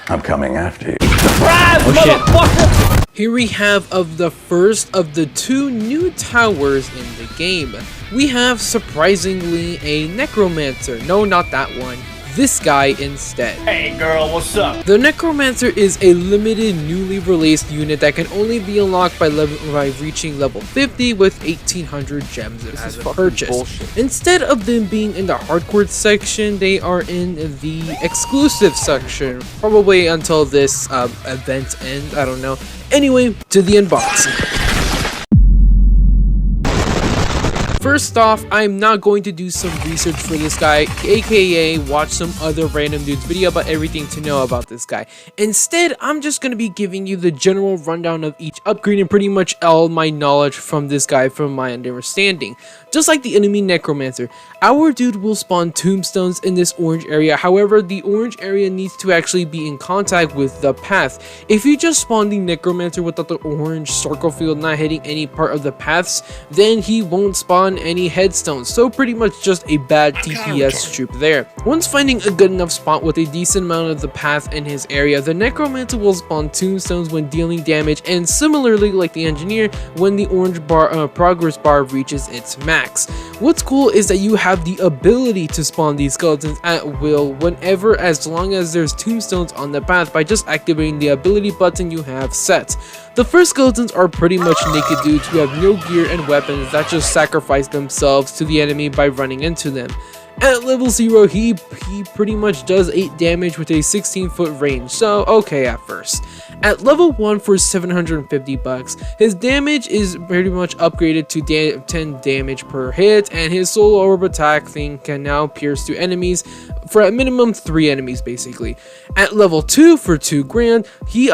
I'm coming after you. Oh shit. Here we have the first of the 2 new towers in the game. We have, surprisingly, a Necromancer. No, not that one. This guy instead. Hey girl, what's up? The Necromancer is a limited, newly released unit that can only be unlocked by reaching level 50 with 1800 gems as a purchase. Bullshit. Instead of them being in the hardcore section, they are in the exclusive section, probably until this event ends, I don't know. Anyway, to the unboxing. First off, I'm not going to do some research for this guy, aka watch some other random dude's video about everything to know about this guy. Instead, I'm just going to be giving you the general rundown of each upgrade and pretty much all my knowledge from this guy from my understanding. Just like the enemy Necromancer, our dude will spawn tombstones in this orange area. However, the orange area needs to actually be in contact with the path. If you just spawn the Necromancer without the orange circle field not hitting any part of the paths, then he won't spawn any headstones, so pretty much just a bad TPS troop there. Once finding a good enough spot with a decent amount of the path in his area, the Necromancer will spawn tombstones when dealing damage, and similarly like the engineer, when the orange progress bar reaches its max. What's cool is that you have the ability to spawn these skeletons at will whenever, as long as there's tombstones on the path, by just activating the ability button you have set. The first skeletons are pretty much naked dudes who have no gear and weapons that just sacrifice themselves to the enemy by running into them. At level 0, he pretty much does 8 damage with a 16-foot range, so okay at first. At level 1 for 750 bucks, his damage is pretty much upgraded to 10 damage per hit, and his solo orb attack thing can now pierce to enemies for a minimum 3 enemies basically. At level 2 for 2 grand, this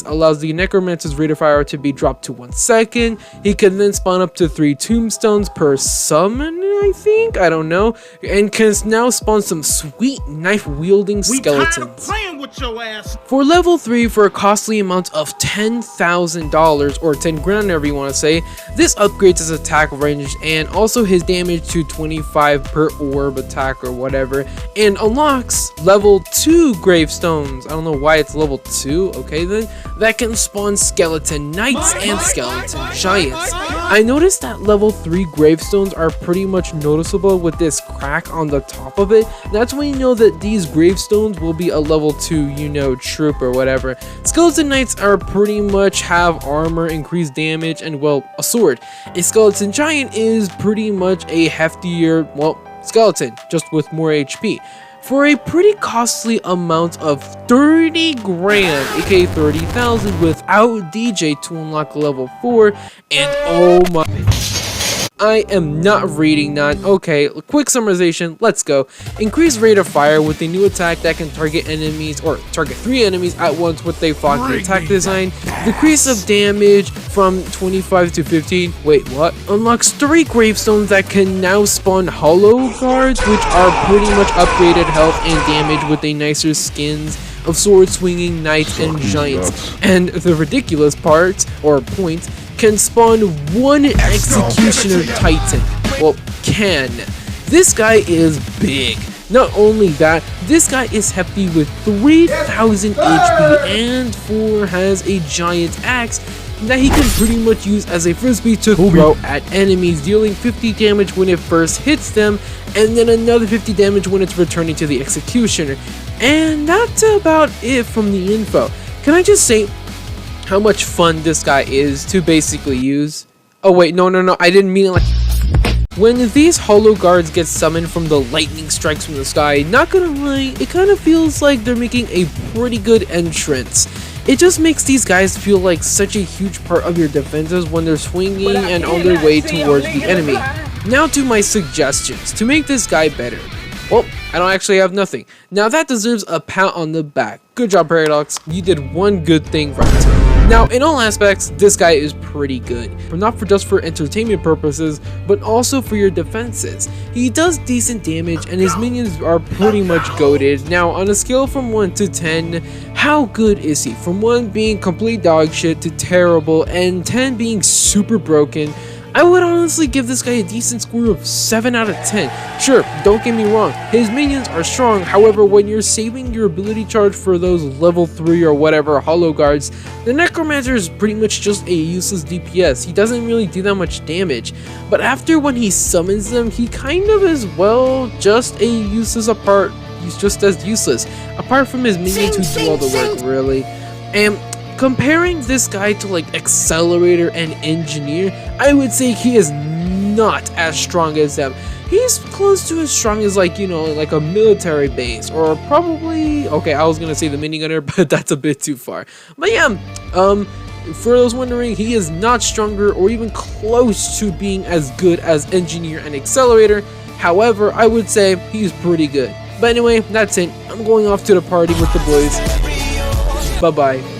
allows the Necromancer's rate of fire to be dropped to 1 second. He can then spawn up to 3 tombstones per summon, I think, I don't know, and can now spawn some sweet knife-wielding skeletons. With your ass. For level 3, for a costly amount of $10,000 or 10 grand, whatever you want to say, this upgrades his attack range and also his damage to 25 per orb attack or whatever, and unlocks level 2 gravestones. I don't know why it's level 2, okay then, that can spawn skeleton knights and skeleton giants. I noticed that level 3 gravestones are pretty much noticeable with this crack on the top of it. That's when you know that these gravestones will be a level 2, you know, troop or whatever. Skeleton knights are pretty much have armor, increased damage, and well, a sword. A skeleton giant is pretty much a heftier, well, skeleton, just with more HP. For a pretty costly amount of 30 grand, aka 30,000 without DJ to unlock level 4, and oh my... I am not reading that. Okay, quick summarization, let's go. Increased rate of fire with a new attack that can target enemies, or target 3 enemies at once with a flocky attack design. Decrease of damage from 25 to 15. Wait, what? Unlocks 3 gravestones that can now spawn hollow guards, which are pretty much upgraded health and damage with a nicer skins of sword swinging knights and giants. And the ridiculous part, or point, can spawn 1 executioner titan. Well, can. This guy is big. Not only that, this guy is hefty with 3000 HP and has a giant axe that he can pretty much use as a frisbee to throw at enemies, dealing 50 damage when it first hits them, and then another 50 damage when it's returning to the executioner. And that's about it from the info. Can I just say how much fun this guy is to basically use? Oh wait, no, I didn't mean it like... When these hollow guards get summoned from the lightning strikes from the sky, not gonna lie, it kind of feels like they're making a pretty good entrance. It just makes these guys feel like such a huge part of your defenses when they're swinging and on their way towards the enemy. Now to my suggestions to make this guy better. Well, I don't actually have nothing. Now that deserves a pat on the back. Good job, Paradox. You did one good thing right. Now, in all aspects, this guy is pretty good, but not just for entertainment purposes, but also for your defenses. He does decent damage, and his minions are pretty much goated. Now, on a scale from 1 to 10, how good is he? From 1 being complete dog shit to terrible, and 10 being super broken, I would honestly give this guy a decent score of 7 out of 10. Sure, don't get me wrong, his minions are strong, however when you're saving your ability charge for those level 3 or whatever holo guards, the Necromancer is pretty much just a useless DPS. He doesn't really do that much damage, but after when he summons them, he kind of is, well, just a useless apart. He's just as useless, apart from his minions who do all the work, really. And comparing this guy to like Accelerator and Engineer, I would say he is not as strong as them. He's close to as strong as like, you know, like a military base, or probably, okay, I was gonna say the minigunner, but that's a bit too far. But yeah, for those wondering, he is not stronger or even close to being as good as Engineer and Accelerator. However, I would say he's pretty good. But anyway, that's it. I'm going off to the party with the boys. Bye-bye.